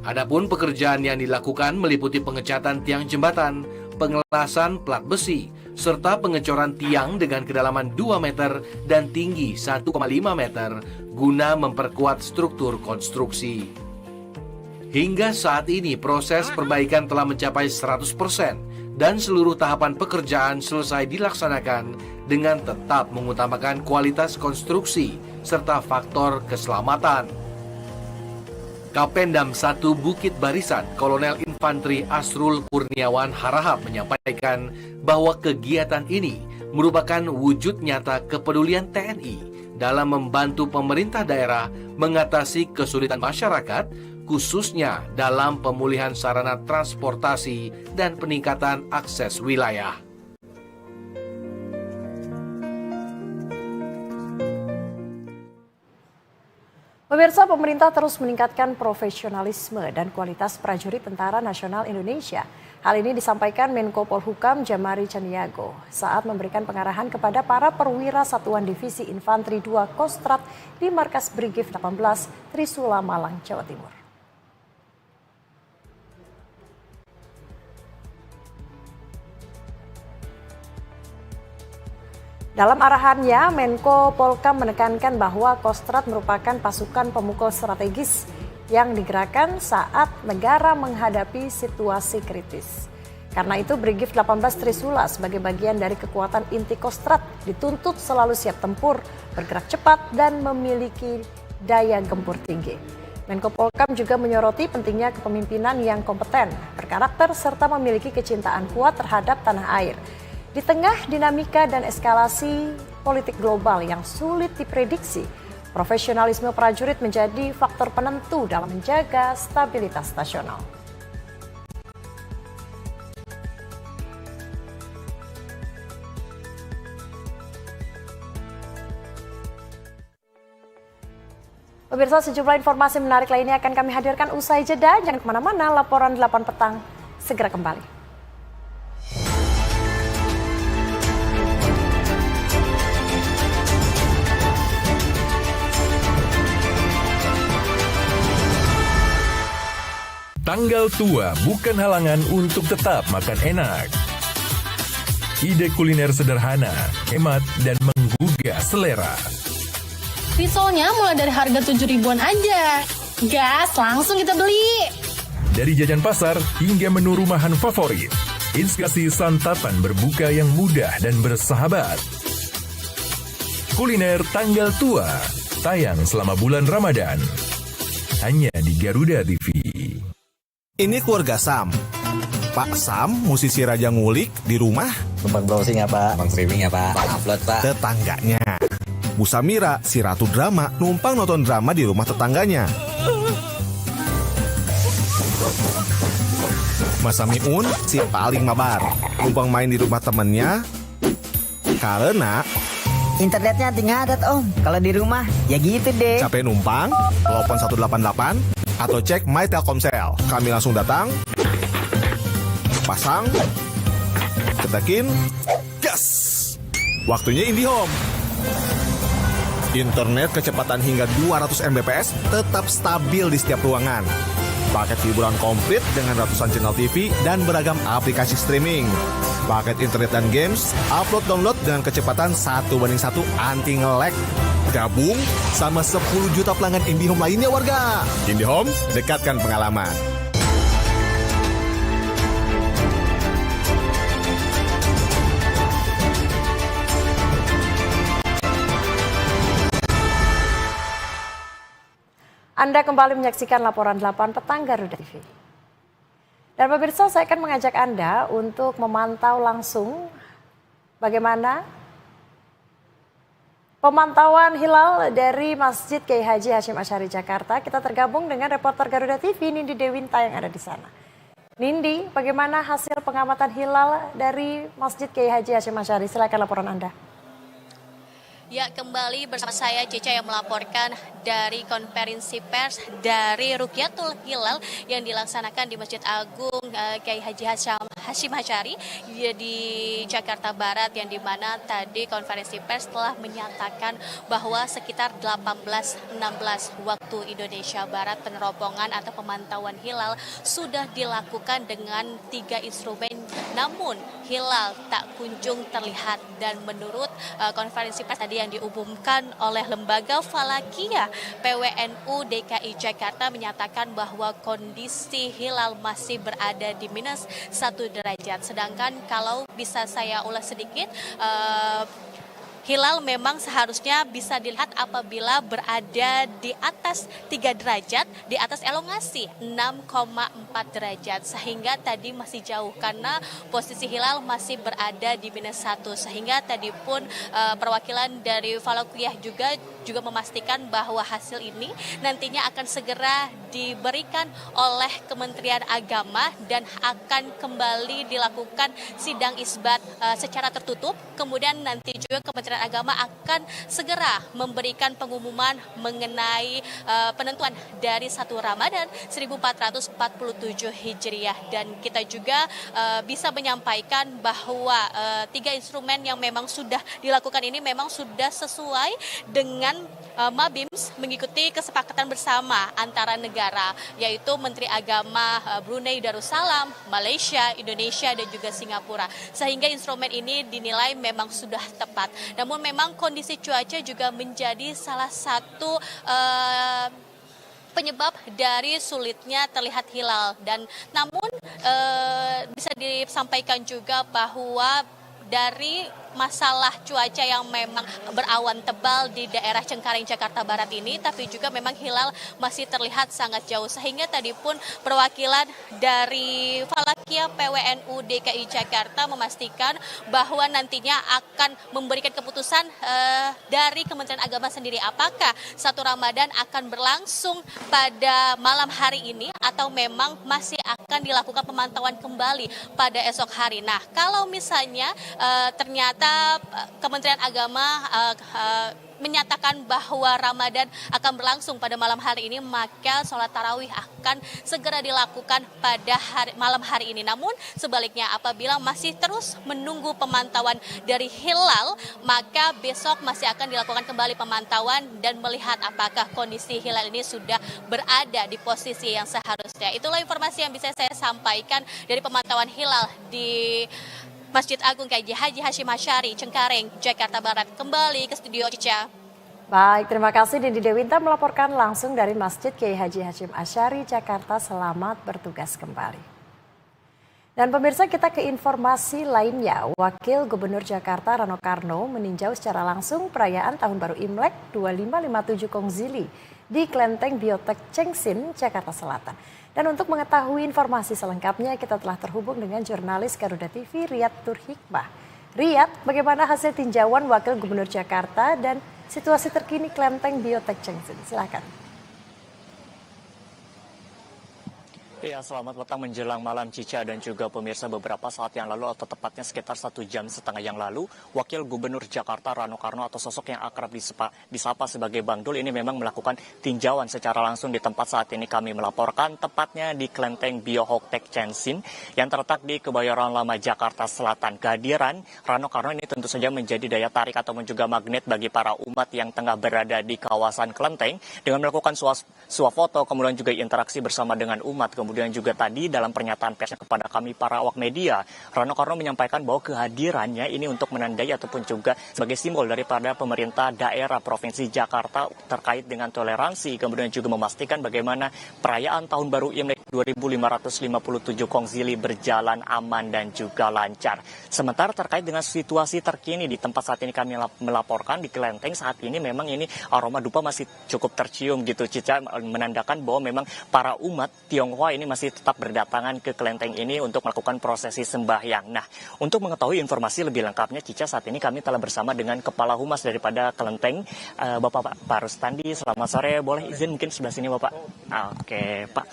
Adapun pekerjaan yang dilakukan meliputi pengecatan tiang jembatan, pengelasan plat besi, serta pengecoran tiang dengan kedalaman 2 meter dan tinggi 1,5 meter guna memperkuat struktur konstruksi. Hingga saat ini proses perbaikan telah mencapai 100% dan seluruh tahapan pekerjaan selesai dilaksanakan dengan tetap mengutamakan kualitas konstruksi serta faktor keselamatan. Kapendam 1 Bukit Barisan, Kolonel Infantri Asrul Kurniawan Harahap menyampaikan bahwa kegiatan ini merupakan wujud nyata kepedulian TNI dalam membantu pemerintah daerah mengatasi kesulitan masyarakat, khususnya dalam pemulihan sarana transportasi dan peningkatan akses wilayah. Pemirsa, pemerintah terus meningkatkan profesionalisme dan kualitas prajurit Tentara Nasional Indonesia. Hal ini disampaikan Menko Polhukam Jamari Caniago saat memberikan pengarahan kepada para perwira Satuan Divisi Infanteri 2 Kostrat di Markas Brigif 18 Trisula Malang, Jawa Timur. Dalam arahannya, Menko Polhukam menekankan bahwa Kostrat merupakan pasukan pemukul strategis yang digerakkan saat negara menghadapi situasi kritis. Karena itu, Brigif 18 Trisula sebagai bagian dari kekuatan inti Kostrat dituntut selalu siap tempur, bergerak cepat, dan memiliki daya gempur tinggi. Menko Polhukam juga menyoroti pentingnya kepemimpinan yang kompeten, berkarakter, serta memiliki kecintaan kuat terhadap tanah air. Di tengah dinamika dan eskalasi politik global yang sulit diprediksi, profesionalisme prajurit menjadi faktor penentu dalam menjaga stabilitas nasional. Pemirsa, sejumlah informasi menarik lainnya akan kami hadirkan usai jeda. Jangan kemana-mana, laporan 8 petang segera kembali. Tanggal tua bukan halangan untuk tetap makan enak. Ide kuliner sederhana, hemat, dan menggugah selera. Risolnya mulai dari harga 7 ribuan aja. Gas, langsung kita beli. Dari jajan pasar hingga menu rumahan favorit, inspirasi santapan berbuka yang mudah dan bersahabat. Kuliner Tanggal Tua, tayang selama bulan Ramadan. Hanya di Garuda TV. Ini keluarga Sam. Pak Sam, musisi Raja Ngulik di rumah. Numpang browsing ya Pak, numpang streaming ya Pak, upload Pak. Tetangganya. Bu Samira, si ratu drama, numpang nonton drama di rumah tetangganya. Mas Samiun, si paling mabar, numpang main di rumah temennya. Karena internetnya ngadat om. Kalau di rumah ya gitu deh. capek numpang, telepon 188 atau cek My Telkomsel. Kami langsung datang, pasang, cetekin, gas. Waktunya IndiHome. Internet kecepatan hingga 200 Mbps tetap stabil di setiap ruangan. Paket hiburan komplit dengan ratusan channel TV dan beragam aplikasi streaming. Paket internet dan games, upload download dengan kecepatan 1:1 anti nge-lag. Gabung sama 10 juta pelanggan IndiHome lainnya warga. IndiHome, dekatkan pengalaman. Anda kembali menyaksikan laporan 8 petang Garuda TV. Dan pemirsa, saya akan mengajak Anda untuk memantau langsung bagaimana pemantauan hilal dari Masjid Kiai Haji Hashim Asy'ari Jakarta. Kita tergabung dengan reporter Garuda TV Nindi Dewinta yang ada di sana. Nindi, bagaimana hasil pengamatan hilal dari Masjid Kiai Haji Hashim Asy'ari? Silakan laporan Anda. Ya, kembali bersama saya Cica yang melaporkan dari konferensi pers dari Rukyatul Hilal yang dilaksanakan di Masjid Agung Kiai Haji Hashim Asyari di Jakarta Barat, yang dimana tadi konferensi pers telah menyatakan bahwa sekitar 18.16 waktu Indonesia Barat peneropongan atau pemantauan hilal sudah dilakukan dengan 3 instrumen, namun hilal tak kunjung terlihat. Dan menurut konferensi pers tadi yang diumumkan oleh Lembaga Falakiyah PWNU DKI Jakarta menyatakan bahwa kondisi hilal masih berada di minus 1 derajat. Sedangkan kalau bisa saya ulas sedikit, hilal memang seharusnya bisa dilihat apabila berada di atas 3 derajat, di atas elongasi 6,4 derajat. Sehingga tadi masih jauh karena posisi hilal masih berada di minus 1. Sehingga tadi pun perwakilan dari Falakiyah juga memastikan bahwa hasil ini nantinya akan segera diberikan oleh Kementerian Agama dan akan kembali dilakukan sidang isbat secara tertutup. Kemudian nanti juga Kementerian Agama akan segera memberikan pengumuman mengenai penentuan dari 1 Ramadan 1447 Hijriah. Dan kita juga bisa menyampaikan bahwa 3 instrumen yang memang sudah dilakukan ini memang sudah sesuai dengan Mabims mengikuti kesepakatan bersama antara negara, yaitu Menteri Agama Brunei Darussalam, Malaysia, Indonesia, dan juga Singapura. Sehingga instrumen ini dinilai memang sudah tepat. Namun memang kondisi cuaca juga menjadi salah satu penyebab dari sulitnya terlihat hilal. Dan namun bisa disampaikan juga bahwa dari masalah cuaca yang memang berawan tebal di daerah Cengkareng Jakarta Barat ini, tapi juga memang hilal masih terlihat sangat jauh. Sehingga tadi pun perwakilan dari Falakiyah PWNU DKI Jakarta memastikan bahwa nantinya akan memberikan keputusan dari Kementerian Agama sendiri apakah 1 Ramadan akan berlangsung pada malam hari ini atau memang masih akan dilakukan pemantauan kembali pada esok hari. Nah, kalau misalnya ternyata Kementerian Agama menyatakan bahwa Ramadan akan berlangsung pada malam hari ini, maka sholat tarawih akan segera dilakukan pada malam hari ini. Namun sebaliknya, apabila masih terus menunggu pemantauan dari hilal, maka besok masih akan dilakukan kembali pemantauan dan melihat apakah kondisi hilal ini sudah berada di posisi yang seharusnya. Itulah informasi yang bisa saya sampaikan dari pemantauan hilal di Masjid Agung Kiai Haji Hashim Asyari, Cengkareng, Jakarta Barat. Kembali ke studio Cica. Baik, terima kasih Dindi Dewinta melaporkan langsung dari Masjid Kiai Haji Hashim Asyari, Jakarta. Selamat bertugas kembali. Dan pemirsa, kita ke informasi lainnya. Wakil Gubernur Jakarta Rano Karno meninjau secara langsung perayaan Tahun Baru Imlek 2557 Kongzili di Klenteng Biotek Cengsin, Jakarta Selatan. Dan untuk mengetahui informasi selengkapnya, kita telah terhubung dengan jurnalis Garuda TV Riyad Turhikmah. Riyad, bagaimana hasil tinjauan Wakil Gubernur Jakarta dan situasi terkini Klenteng Biotek Cengsin? Silakan. Ya, selamat petang menjelang malam Cica dan juga pemirsa. Beberapa saat yang lalu atau tepatnya sekitar 1,5 jam yang lalu, Wakil Gubernur Jakarta Rano Karno atau sosok yang akrab disapa sebagai Bang Dul ini memang melakukan tinjauan secara langsung di tempat saat ini kami melaporkan, tepatnya di Klenteng Biotek Cengsin yang terletak di Kebayoran Lama Jakarta Selatan. Kehadiran Rano Karno ini tentu saja menjadi daya tarik ataupun juga magnet bagi para umat yang tengah berada di kawasan Klenteng dengan melakukan swafoto, kemudian juga interaksi bersama dengan umat. Kemudian juga tadi dalam pernyataan persnya kepada kami para awak media, Rano Karno menyampaikan bahwa kehadirannya ini untuk menandai ataupun juga sebagai simbol daripada pemerintah daerah Provinsi Jakarta terkait dengan toleransi, kemudian juga memastikan bagaimana perayaan Tahun Baru Imlek 2557 Kongzili berjalan aman dan juga lancar. Sementara terkait dengan situasi terkini di tempat saat ini kami melaporkan di Klenteng, saat ini memang ini aroma dupa masih cukup tercium gitu Cica, menandakan bahwa memang para umat Tionghoa ini masih tetap berdatangan ke Klenteng ini untuk melakukan prosesi sembahyang. Nah, untuk mengetahui informasi lebih lengkapnya Cica, saat ini kami telah bersama dengan Kepala Humas daripada Klenteng, Bapak Rustandi. Selamat sore, boleh izin mungkin sebelah sini Bapak? Oke Pak,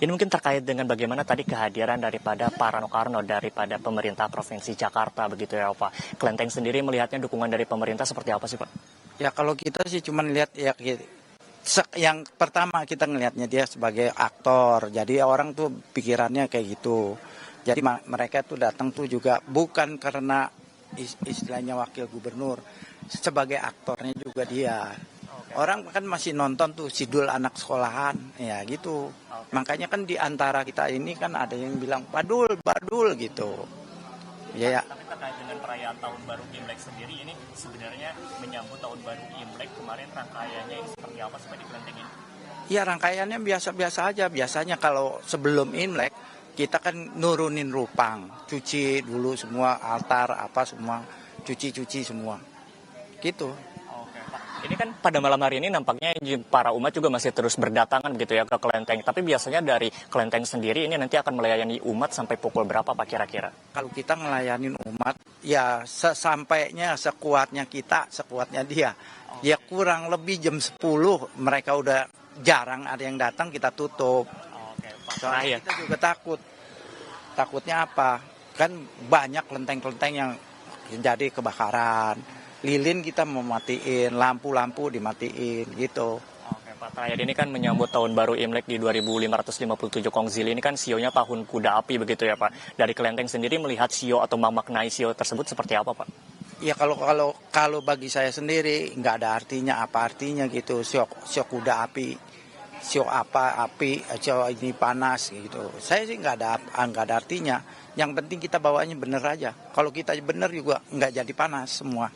ini mungkin terkait dengan bagaimana tadi kehadiran daripada Pak Rano Karno daripada pemerintah Provinsi Jakarta begitu ya Pak. Klenteng sendiri melihatnya dukungan dari pemerintah seperti apa sih Pak? Ya kalau kita sih cuma lihat ya yang pertama kita ngelihatnya dia sebagai aktor. Jadi orang tuh pikirannya kayak gitu. Jadi mereka tuh datang tuh juga bukan karena istilahnya wakil gubernur, sebagai aktornya juga dia. Orang kan masih nonton tuh Sidul anak sekolahan, ya gitu. Makanya kan di antara kita ini kan ada yang bilang badul gitu. Ya. Tapi terkait dengan perayaan Tahun Baru Imlek sendiri, ini sebenarnya menyambut Tahun Baru Imlek kemarin rangkaiannya ini seperti apa sih Pak di kelenteng ini? Ya rangkaiannya biasa-biasa aja. Biasanya kalau sebelum Imlek kita kan nurunin rupang, cuci dulu semua altar apa semua, cuci semua, gitu. Ini kan pada malam hari ini nampaknya para umat juga masih terus berdatangan gitu ya ke kelenteng. Tapi biasanya dari kelenteng sendiri ini nanti akan melayani umat sampai pukul berapa Pak kira-kira? Kalau kita ngelayanin umat, ya sesampainya, sekuatnya kita, sekuatnya dia. Ya kurang lebih jam 10 mereka udah jarang ada yang datang, kita tutup. Soalnya kita juga takut. Takutnya apa? Kan banyak kelenteng-kelenteng yang jadi kebakaran. Lilin kita mematiin, lampu-lampu dimatiin gitu. Oke Pak Trayadi, ini kan menyambut Tahun Baru Imlek di 2557 Kongzili, ini kan sionya Tahun Kuda Api begitu ya Pak. Dari kelenteng sendiri melihat sio atau memaknai sio tersebut seperti apa Pak? Ya kalau bagi saya sendiri nggak ada artinya, apa artinya gitu. Sio kuda api, sio apa api, sio ini panas gitu. Saya sih nggak ada artinya. Yang penting kita bawanya bener aja. Kalau kita bener juga nggak jadi panas semua.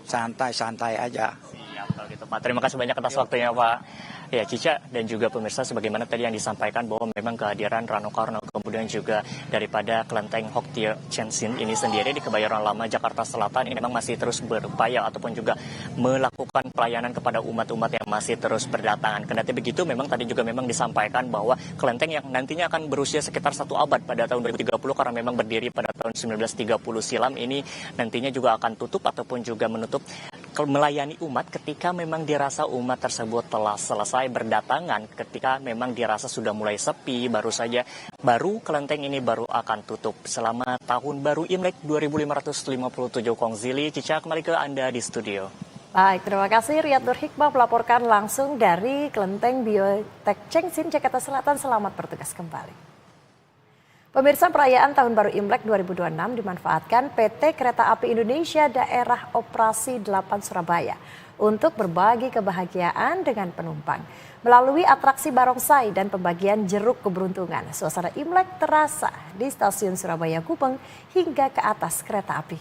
Santai-santai aja. Siap kalau gitu Pak. Terima kasih banyak atas waktunya Pak. Ya Cica dan juga pemirsa, sebagaimana tadi yang disampaikan bahwa memang kehadiran Rano Karno kemudian juga daripada kelenteng Hoktie Chensin ini sendiri di Kebayoran Lama Jakarta Selatan ini memang masih terus berupaya ataupun juga melakukan pelayanan kepada umat-umat yang masih terus berdatangan. Kendati begitu memang tadi juga memang disampaikan bahwa kelenteng yang nantinya akan berusia sekitar 1 abad pada tahun 2030 karena memang berdiri pada tahun 1930 silam ini nantinya juga akan tutup ataupun juga menutup melayani umat ketika memang dirasa umat tersebut telah selesai berdatangan, ketika memang dirasa sudah mulai sepi, baru kelenteng ini baru akan tutup. Selama Tahun Baru Imlek 2557 Kongzili. Cica, kembali ke Anda di studio. Baik, terima kasih Riyad Nur Hikmah melaporkan langsung dari Kelenteng Biotek Cengsin, Jakarta Selatan. Selamat bertugas kembali. Pemirsa, perayaan Tahun Baru Imlek 2026 dimanfaatkan PT Kereta Api Indonesia Daerah Operasi 8 Surabaya untuk berbagi kebahagiaan dengan penumpang. Melalui atraksi barongsai dan pembagian jeruk keberuntungan, suasana Imlek terasa di stasiun Surabaya Gubeng hingga ke atas kereta api.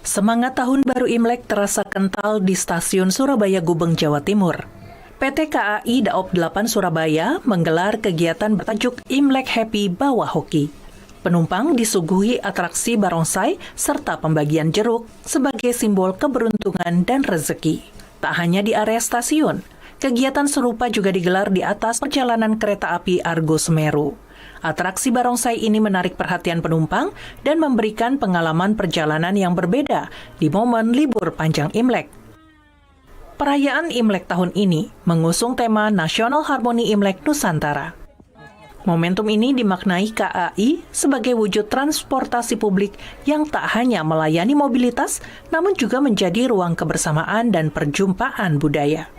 Semangat Tahun Baru Imlek terasa kental di stasiun Surabaya Gubeng, Jawa Timur. PT KAI Daop 8 Surabaya menggelar kegiatan bertajuk Imlek Happy Bawa Hoki. Penumpang disuguhi atraksi barongsai serta pembagian jeruk sebagai simbol keberuntungan dan rezeki. Tak hanya di area stasiun, kegiatan serupa juga digelar di atas perjalanan kereta api Argo Semeru. Atraksi barongsai ini menarik perhatian penumpang dan memberikan pengalaman perjalanan yang berbeda di momen libur panjang Imlek. Perayaan Imlek tahun ini mengusung tema Nasional Harmoni Imlek Nusantara. Momentum ini dimaknai KAI sebagai wujud transportasi publik yang tak hanya melayani mobilitas, namun juga menjadi ruang kebersamaan dan perjumpaan budaya.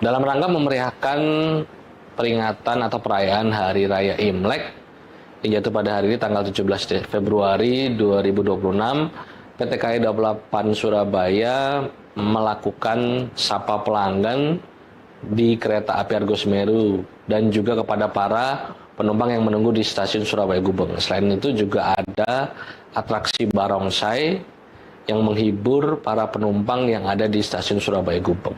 Dalam rangka memeriahkan peringatan atau perayaan Hari Raya Imlek yang jatuh pada hari ini tanggal 17 Februari 2026, PT KAI Daop 8 Surabaya melakukan sapa pelanggan di kereta api Argo Semeru dan juga kepada para penumpang yang menunggu di stasiun Surabaya Gubeng. Selain itu juga ada atraksi barongsai yang menghibur para penumpang yang ada di stasiun Surabaya Gubeng.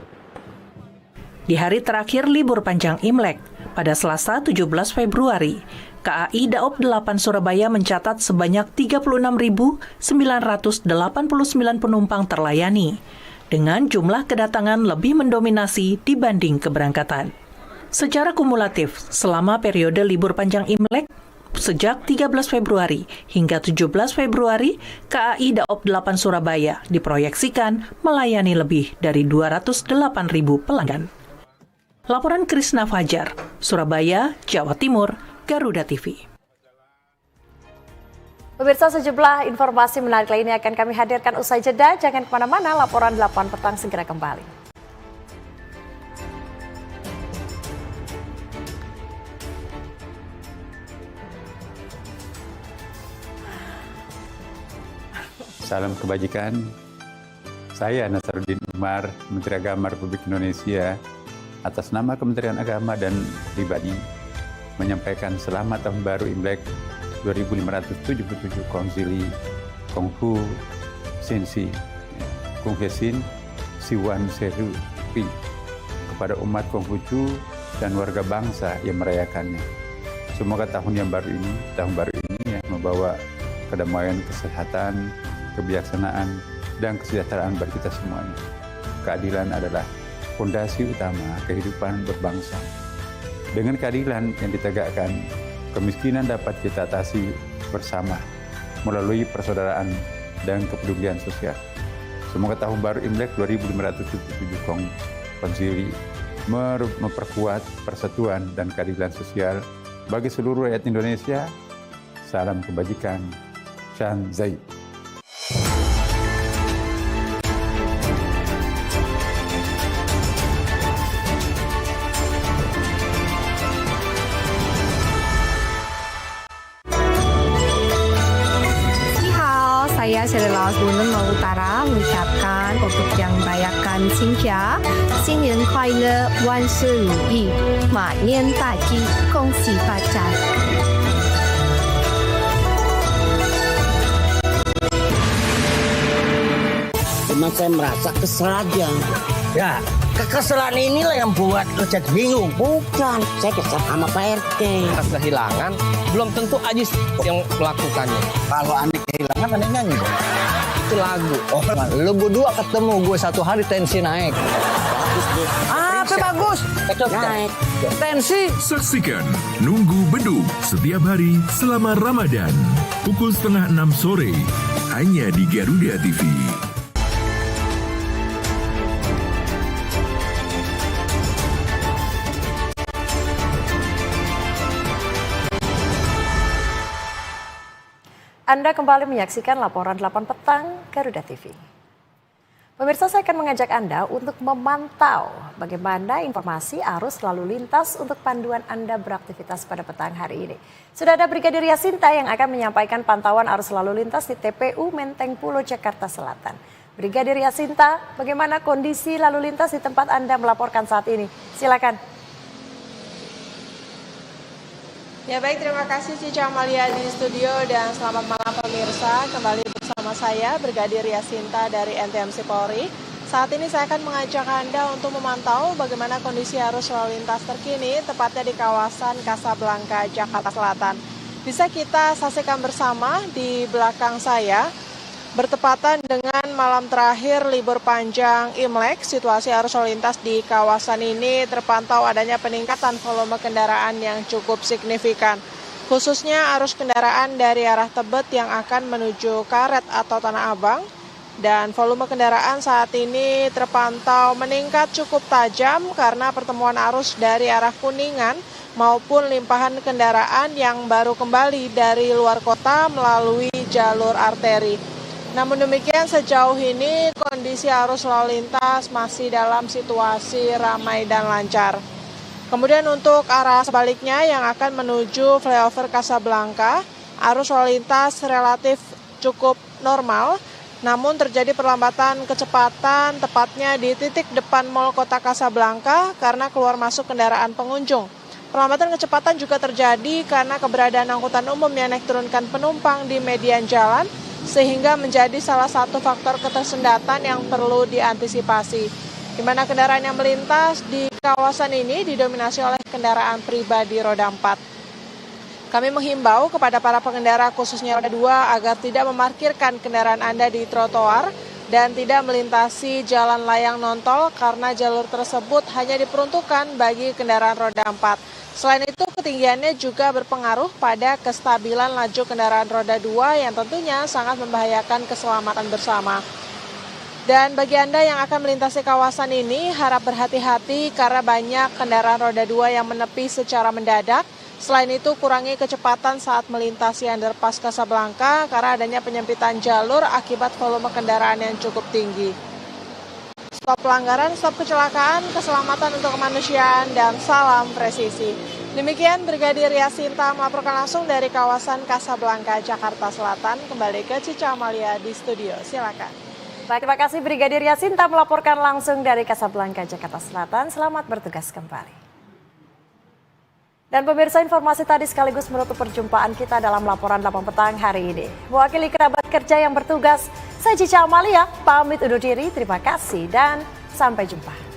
Di hari terakhir libur panjang Imlek, pada Selasa 17 Februari, KAI Daop 8 Surabaya mencatat sebanyak 36.989 penumpang terlayani, dengan jumlah kedatangan lebih mendominasi dibanding keberangkatan. Secara kumulatif, selama periode libur panjang Imlek, sejak 13 Februari hingga 17 Februari, KAI Daop 8 Surabaya diproyeksikan melayani lebih dari 208.000 pelanggan. Laporan Krisna Fajar, Surabaya, Jawa Timur, Garuda TV. Pemirsa, sejumlah informasi menarik lainnya akan kami hadirkan usai jeda. Jangan kemana-mana, laporan 8 petang segera kembali. Salam kebajikan. Saya Nasaruddin Umar, Menteri Agama Republik Indonesia, atas nama Kementerian Agama dan pribadi menyampaikan selamat tahun baru Imlek 2577 Kongzili Konghu Sinsi Konghesin Siwan Seru Pi kepada umat Konghucu dan warga bangsa yang merayakannya. Semoga tahun baru ini membawa kedamaian, kesehatan, kebijaksanaan, dan kesejahteraan bagi kita semuanya. Keadilan adalah fondasi utama kehidupan berbangsa. Dengan keadilan yang ditegakkan, kemiskinan dapat kita atasi bersama melalui persaudaraan dan kepedulian sosial. Semoga tahun baru Imlek 2577 Kongzili memperkuat persatuan dan keadilan sosial bagi seluruh rakyat Indonesia. Salam kebajikan. Shan Zai. Saya Sri Laos Gunung Utara mengucapkan untuk yang merayakan Xinjia, Xinnian Kuai Le, Wan Shi Ru Yi, Ma Nian Da Ji, Gong Xi Fa Zai. Cuma saya merasa kesel aja. Ya, kekesalan inilah yang buat lo jadi bingung. Bukan, saya kesel sama Pak RT. Kehilangan, belum tentu Ajis yang melakukannya. Kalau aneh kehilangan, aneh nyanyi dong. Itu lagu. Oh, lu berdua ketemu, gue satu hari tensi naik. Apa bagus? Naik. Tensi. Saksikan Nunggu Beduk setiap hari selama Ramadan. Pukul 5:30 sore. Hanya di Garuda TV. Anda kembali menyaksikan laporan 8 petang Garuda TV. Pemirsa, saya akan mengajak Anda untuk memantau bagaimana informasi arus lalu lintas untuk panduan Anda beraktivitas pada petang hari ini. Sudah ada Brigadir Yasinta yang akan menyampaikan pantauan arus lalu lintas di TPU Menteng Pulo, Jakarta Selatan. Brigadir Yasinta, bagaimana kondisi lalu lintas di tempat Anda melaporkan saat ini? Silakan. Ya baik, terima kasih Cica Amalia di studio dan selamat malam pemirsa. Kembali bersama saya Brigadir Yasinta dari NTMC Polri. Saat ini saya akan mengajak Anda untuk memantau bagaimana kondisi arus lalu lintas terkini tepatnya di kawasan Kasablanka, Jakarta Selatan. Bisa kita saksikan bersama di belakang saya. Bertepatan dengan malam terakhir libur panjang Imlek, situasi arus lalu lintas di kawasan ini terpantau adanya peningkatan volume kendaraan yang cukup signifikan. Khususnya arus kendaraan dari arah Tebet yang akan menuju Karet atau Tanah Abang. Dan volume kendaraan saat ini terpantau meningkat cukup tajam karena pertemuan arus dari arah Kuningan maupun limpahan kendaraan yang baru kembali dari luar kota melalui jalur arteri. Namun demikian sejauh ini kondisi arus lalu lintas masih dalam situasi ramai dan lancar. Kemudian untuk arah sebaliknya yang akan menuju flyover Kasablanka, arus lalu lintas relatif cukup normal, namun terjadi perlambatan kecepatan tepatnya di titik depan Mall Kota Kasablanka karena keluar masuk kendaraan pengunjung. Perlambatan kecepatan juga terjadi karena keberadaan angkutan umum yang naik turunkan penumpang di median jalan, sehingga menjadi salah satu faktor ketersendatan yang perlu diantisipasi. Di mana kendaraan yang melintas di kawasan ini didominasi oleh kendaraan pribadi roda 4. Kami menghimbau kepada para pengendara khususnya roda 2 agar tidak memarkirkan kendaraan Anda di trotoar dan tidak melintasi jalan layang nontol karena jalur tersebut hanya diperuntukkan bagi kendaraan roda 4. Selain itu, ketinggiannya juga berpengaruh pada kestabilan laju kendaraan roda 2 yang tentunya sangat membahayakan keselamatan bersama. Dan bagi Anda yang akan melintasi kawasan ini, harap berhati-hati karena banyak kendaraan roda 2 yang menepi secara mendadak Selain itu, kurangi kecepatan saat melintasi underpass Casablanca karena adanya penyempitan jalur akibat volume kendaraan yang cukup tinggi. Stop pelanggaran, stop kecelakaan, keselamatan untuk kemanusiaan, dan salam presisi. Demikian Brigadir Yasinta melaporkan langsung dari kawasan Casablanca, Jakarta Selatan. Kembali ke Cica Amalia di studio, silakan. Baik, terima kasih Brigadir Yasinta melaporkan langsung dari Casablanca, Jakarta Selatan. Selamat bertugas kembali. Dan pemirsa, informasi tadi sekaligus menutup perjumpaan kita dalam laporan 8 petang hari ini. Mewakili kerabat kerja yang bertugas, saya Cica Amalia, pamit undur diri, terima kasih dan sampai jumpa.